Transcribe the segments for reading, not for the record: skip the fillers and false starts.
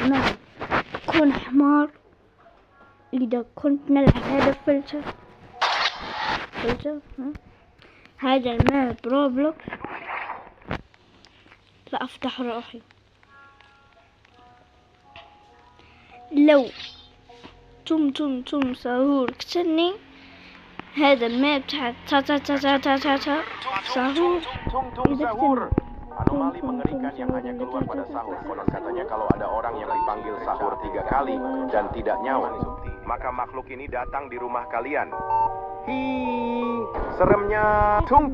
نعم. كون حمار إذا كنت نلعب هذا فلتر هذا الماب روبلوكس فأفتح روحي. لو توم ساهور كتني هذا الماب تاع ساهور. Anomali mengerikan yang hanya keluar pada sahur. Konon katanya kalau ada orang yang dipanggil sahur 3 kali dan tidak nyawa, maka makhluk ini datang di rumah kalian. Seremnya. Tung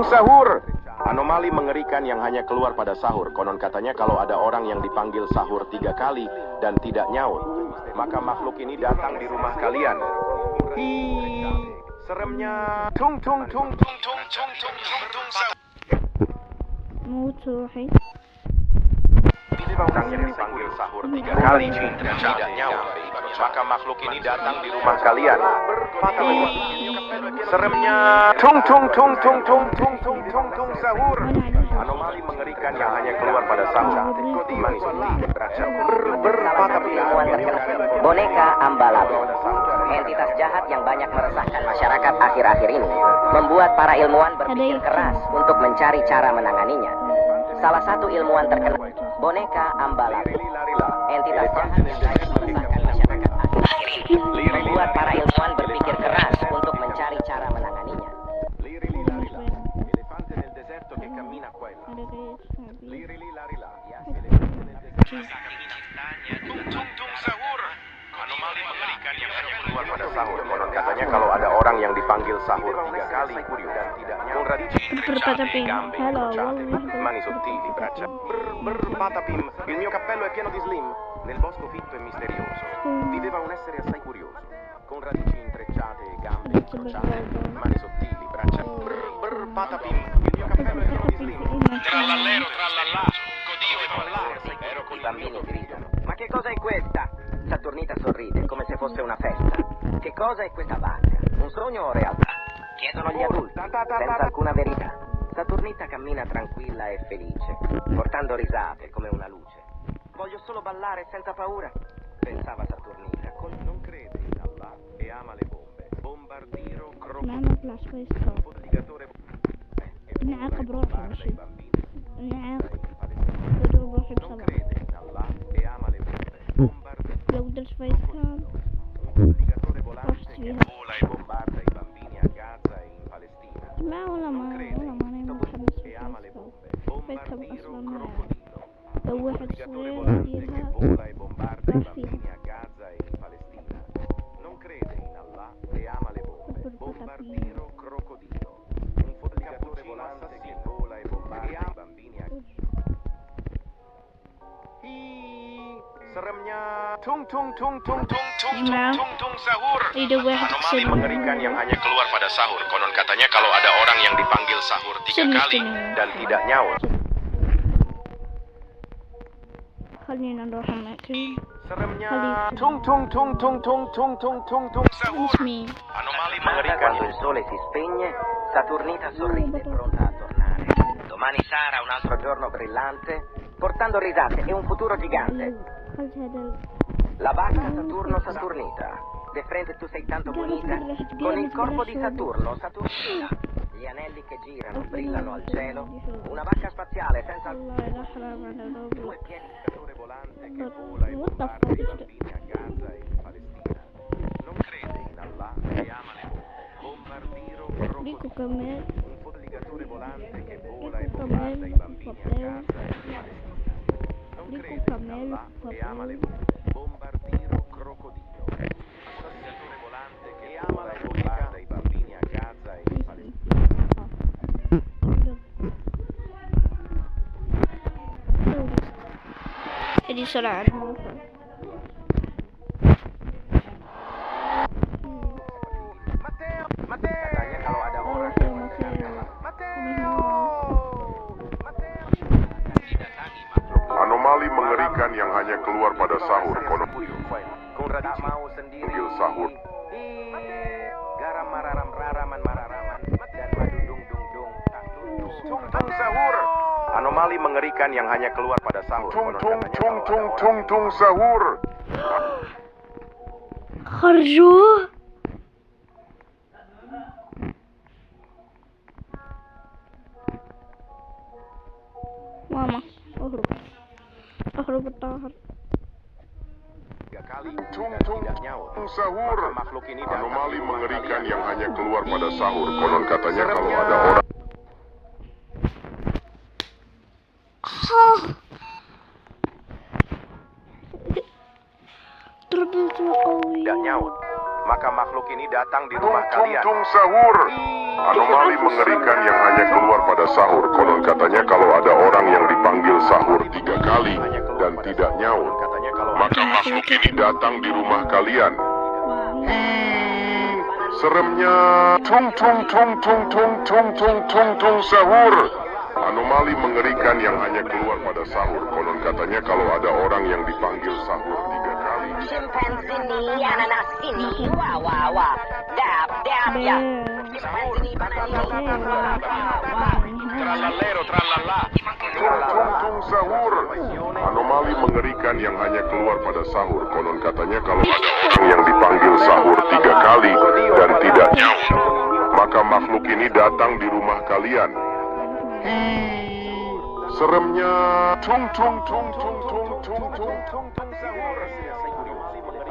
sahur. Anomali mengerikan yang hanya keluar pada sahur. Konon katanya kalau ada orang yang dipanggil sahur 3 kali dan tidak nyaut, maka makhluk ini datang di rumah kalian. Seremnya. Tung sahur. موتوحي Orang yang dipanggil sahur 3 kali dan tidak nyawa, maka makhluk ini datang di rumah kalian. Seremnya. Tung sahur. Anomali mengerikan yang hanya keluar pada sahur. Boneka Ambalabo, entitas jahat yang banyak meresahkan masyarakat akhir-akhir ini, membuat para ilmuwan berpikir keras untuk mencari cara menanganinya. Salah satu ilmuwan terkenal, boneka Ambalabo, entitas jahat yang banyak meresahkan masyarakat akhir-akhir ini, membuat para ilmuwan berpikir keras untuk mencari cara menanganinya. Anomali mengerikan yang hanya keluar pada sahur. Konon katanya kalau ada orang yang dipanggil sahur 3 kali dan tidak nyawa, mani sottili, braccia berpatapim. Il mio cappello è pieno di slim. Nel bosco fitto e misterioso viveva un essere assai curioso, con radici intrecciate e gambe incrociate, mani sottili, braccia berpatapim. Il mio cappello è pieno di slim. Trallallero, trallallà, codio e ballare. Ero con i bambini gridano. Ma che cosa è questa? Saturnita sorride come se fosse una festa. Che cosa è questa vacca? Un sogno o realtà? Chiedono gli adulti, senza alcuna verità. Saturnita cammina tranquilla e felice, portando risate come una luce. Voglio solo ballare senza paura, pensava Saturnita. Non crede in Allah e ama le bombe. Bombardiro, معنا بلاش فيسكو crocodilatore نعاقب روحي ماشي bambini. نعاقب بدو روحي Non بسبب crede in Allah e ama le bombe. Bombardiro, لو درت فيسكو un colligatore volante رحت che فيها vola e bombarda i bambini a Gaza e in Palestina. لا والله ما أنا متحمس E ama le bombe. فيسكو Bombardiro, أصلا ما crocodilo. لو واحد Colligatore صغير volante che يديرها vola e bombarda i راح فيها bambini a Gaza e in Palestina. Non crede in Allah e ama le bombe. Bombardiro, crocodilo. Un colligatore volante che vola e bombarda i bambini a seremnya. Tung sahur. إذا واحد Anomali كسر mengerikan yang hanya keluar pada sahur. Konon katanya kalau ada orang yang dipanggil sahur 3 kali dan tidak nyaut, خلينا نروح المأكل seremnya. Khalifa. Tung sahur. اسمي Anomali mengerikan. Quando il sole si spegne, Saturnita sorride, pronta a tornare. Domani sarà un altro giorno brillante, portando risate e un futuro gigante. خلت هذا La vacca Saturno Saturnita. De frente tu sei tanto bonita, con il corpo di Saturno Saturnita. Gli anelli che girano, brillano al cielo. Una vacca spaziale senza والله لا حرام على روبلوكس due piedi colligatore volante che vola e bombarda i bambini a Gaza e in Palestina. Non crede in Allah e ama le bombe. Bombardiro, ليكو crocodilo. كمان Un colligatore volante che vola e bombarda i bambini a Gaza e in Palestina. Non crede in Allah e ama le bombe. Bombardiro, crocodilo. Un colligatore volante che vola e bombarda i bambini a Gaza e in Palestina. ادي سرعة Katanya kalau ada orang Anomali mengerikan yang hanya keluar pada sahur. Konon Con radici mau sendiri. panggil sahur. Garam mararam raraman mararaman dan madudung dung dung. Tung sahur. Anomali mengerikan yang hanya keluar pada sahur. Tung Konon tung katanya tung kalau tung ada tung tung sahur. خرجوه. ماما اهرب الطاهر. 3 kali Tung dan tung tidak nyaut. tung sahur. Maka makhluk ini datang Anomali di rumah mengerikan kalian. yang hanya keluar pada sahur. Konon katanya kalau ada orang تربيت قوي. tidak nyaut, maka makhluk ini datang di tung rumah tung kalian. tung sahur. Anomali mengerikan yang hanya keluar pada sahur. Konon katanya kalau ada orang yang dipanggil sahur 3 kali dan tidak nyaut, Katanya kalau maka makhluk ini datang di rumah kalian. Seremnya tung tung tung tung tung tung tung tung tung sahur. Anomali mengerikan yang hanya keluar pada sahur. Konon katanya kalau ada orang yang dipanggil sahur 3 kali. Scimpanzini, ananas ini, wah wah wah, dap dap ya. Scimpanzini, bananini, wah wah wah. trallallero trallallà. Tung tung tung sahur. Anomali mengerikan yang hanya keluar pada sahur. Konon katanya kalau ada orang yang dipanggil sahur 3 kali dan tidak nyaut, maka makhluk ini datang di rumah kalian. Seremnya tung tung tung tung tung tung tung tung tung sahur.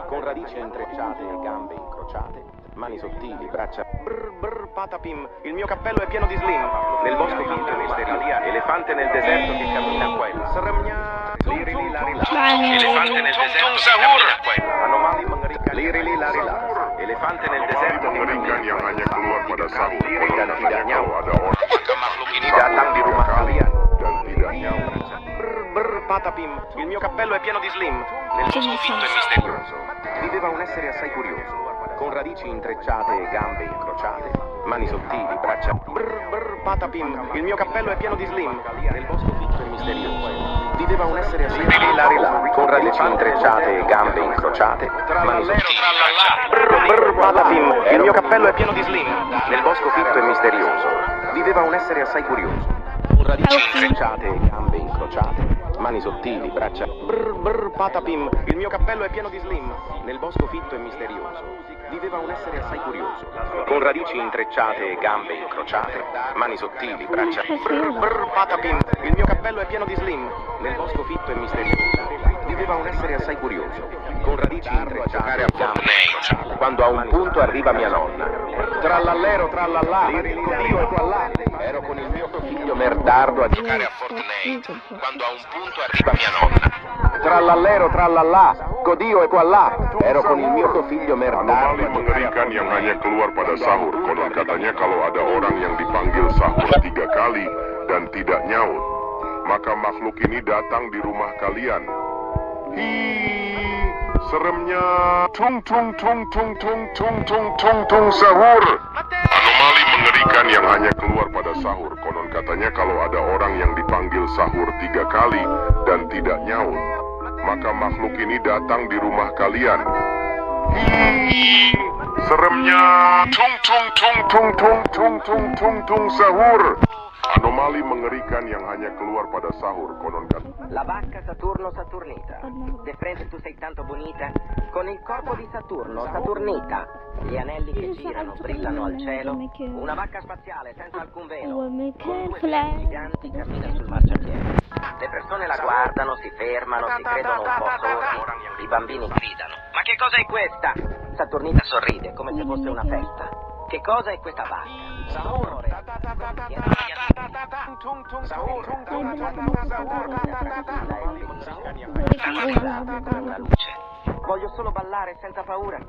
Con radici intrecciate e gambe incrociate, mani sottili, braccia brr brr patapim. Il mio cappello è pieno di slim. Nel bosco finto e misterioso, elefante nel deserto che cammina qua. Seremnya lirili larila. Elefante nel deserto che cammina qua. Anomali mengerikan. Lirili larila. Elefante nel deserto che Mengerikan yang hanya keluar pada sahur. Konon dan katanya tidak kalau nyaut. ada orang Maka makhluk ini datang di rumah kalian. dan tidak nyaut. Brr brr patapim. Il mio cappello è pieno di slim. Nel bosco finto e misterioso viveva un essere assai curioso, con radici intrecciate e gambe incrociate, mani sottili, braccia brr brr patapim. Il mio cappello è pieno di slim. Nel bosco finto e misterioso viveva un essere assai curioso, con radici intrecciate e gambe incrociate, mani sottili, braccia brr brr patapim. Il mio cappello è pieno di slim. Nel bosco fitto e misterioso viveva un essere assai curioso, con radici intrecciate e gambe incrociate, mani sottili, braccia brr brr patapim. Il mio cappello è pieno di slim. Nel bosco fitto e misterioso viveva un essere assai curioso, con radici intrecciate e gambe incrociate, mani sottili, braccia brr brr patapim. Il mio cappello è pieno di slim. Nel bosco fitto e misterioso viveva un essere assai curioso, con radici intrecciate e gambe incrociate. Quando a un punto arriva mia nonna, trallallero trallallà, Dio è qua là. Ero con il mio figlio merdardo a giocare a Fortnite. Quando a un punto arriva mia nonna, trallallero trallallà, Dio è qua là. Ero con il mio figlio merdardo Anomali a giocare a mengerikan yang hanya keluar pada sahur. Konon katanya kalau ada orang yang dipanggil sahur 3 kali dan tidak nyaut, maka makhluk ini datang di rumah kalian. Seremnya tung tung tung tung tung tung tung tung tung sahur. Anomali mengerikan yang hanya keluar pada sahur. Konon katanya kalau ada orang yang dipanggil sahur 3 kali dan tidak nyaut, maka makhluk ini datang di rumah kalian. Seremnya tung tung tung tung tung tung tung tung tung sahur. Anomali mengerikan yang hanya keluar pada sahur. Konon katanya La vacca Saturno Saturnita. De frente tu sei tanto bonita, con il corpo di Saturno Saturnita. Gli anelli che girano brillano al cielo. Una vacca spaziale senza alcun velo. Con due piedi giganti cammina sul marciapiede. Le persone la guardano, si fermano, si credono un po' sordi. I bambini gridano. Ma che cosa è questa? Saturnita sorride come se fosse una festa. Che cosa è questa vacca? Amore. Come una luce. Voglio solo ballare senza paura,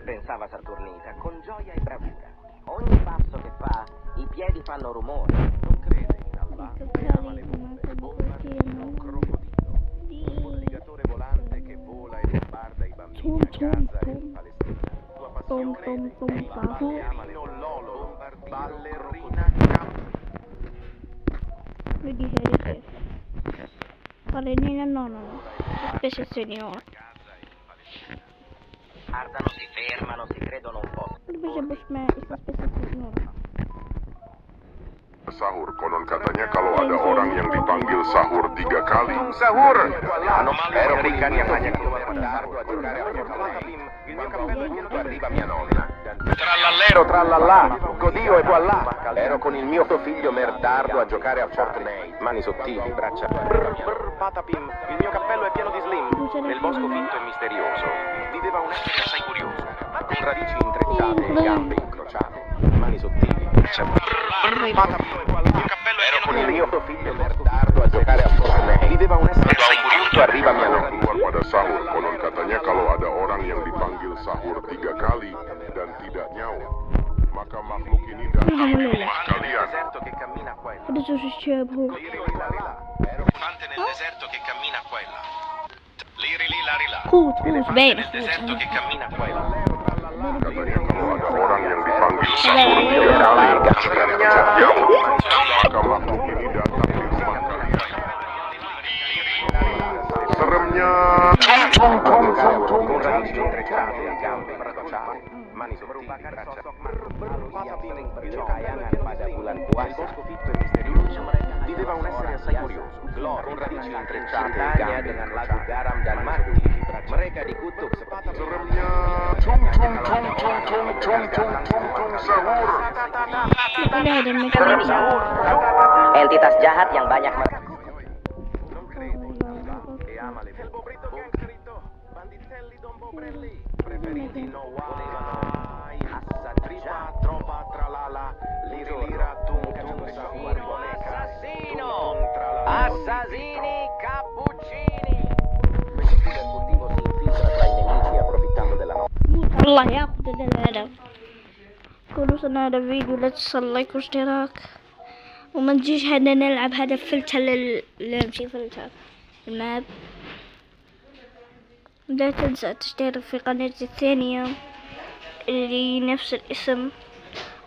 pensava Saturnita, con gioia e bravura. Ogni passo che fa, i piedi fanno rumore. Non crede in Allah, ama le bombe, bombardiera un crocodilo. Un alligatore volante che vola e bombarda i bambini a Gaza e in Palestina. Tua passione crede, ama le lolo, ballerina, Vedi che Parenina no. Specie signor. Guardano, si fermano, si credono un po'. Bisa besme specie signor. sahur. Konon katanya kalau ada orang orang yang dipanggil sahur 3 kali. Sahur, anomali mengerikan yang hanya keluar pada sahur. Il mio cappello è pieno arriva mia nonna. Trallallero, trallallà, Dio e voilà. Ero con il mio figlio merdardo a giocare a Fortnite. Mani sottili, braccia. Patapim, il mio cappello è pieno di slim. Nel bosco fitto e misterioso viveva un essere assai curioso, con radici intrecciate e gambe incrociate. Mani sottili, braccia. Patapim, il mio cappello è pieno di slim. Ero con il mio figlio merdardo a giocare a Fortnite. Viveva un essere assai curioso. Arriva mia nonna. Keluar pada sahur, konon katanya kalau ada orang yang dipanggil sahur 3 kali dan tidak nyaut, maka makhluk ini datang ke rumah kalian. Deserto che cammina qua e là. What is this ship? Elefante nel deserto che cammina qua e là. Liri lari là. Goed, bene. Nel deserto che cammina qua e là. Katanya kalau ada orang yang dipanggil sahur 3 kali dan tidak nyaut, maka makhluk ini datang di rumah kalian. Seremnya. Con radici intrecciate e gambe incrociate. Mani sottili, braccia. Kayangan pada bulan puasa. Bosco fitto e misterioso viveva un essere assai curioso. Con radici intrecciate e gambe dengan lagu garam dan madu. Mereka dikutuk seperti Seremnya. Sahur. Entitas jahat yang banyak e ama le banditelli Don Bobrelli preferiti no wai assaggia trova tralala lira tum sahur assassino assassini cappuccini questo furtivo si infiltra tra i nemici approfittando della notte. الله ياخذ الهدف. كل سنة هذا فيديو، لا تنسى اللايك واشتراك، وما تجيش هنا نلعب هذا فلتر نمشي فلتر الماب. لا تنسى تشترك في قناتي الثانية اللي نفس الاسم،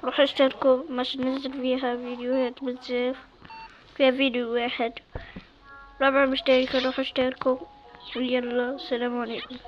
روحوا اشتركوا، مش ننزل فيها فيديوهات بزاف، فيها فيديو واحد. رابع مشتركة روحوا اشتركوا، ويلا السلام عليكم.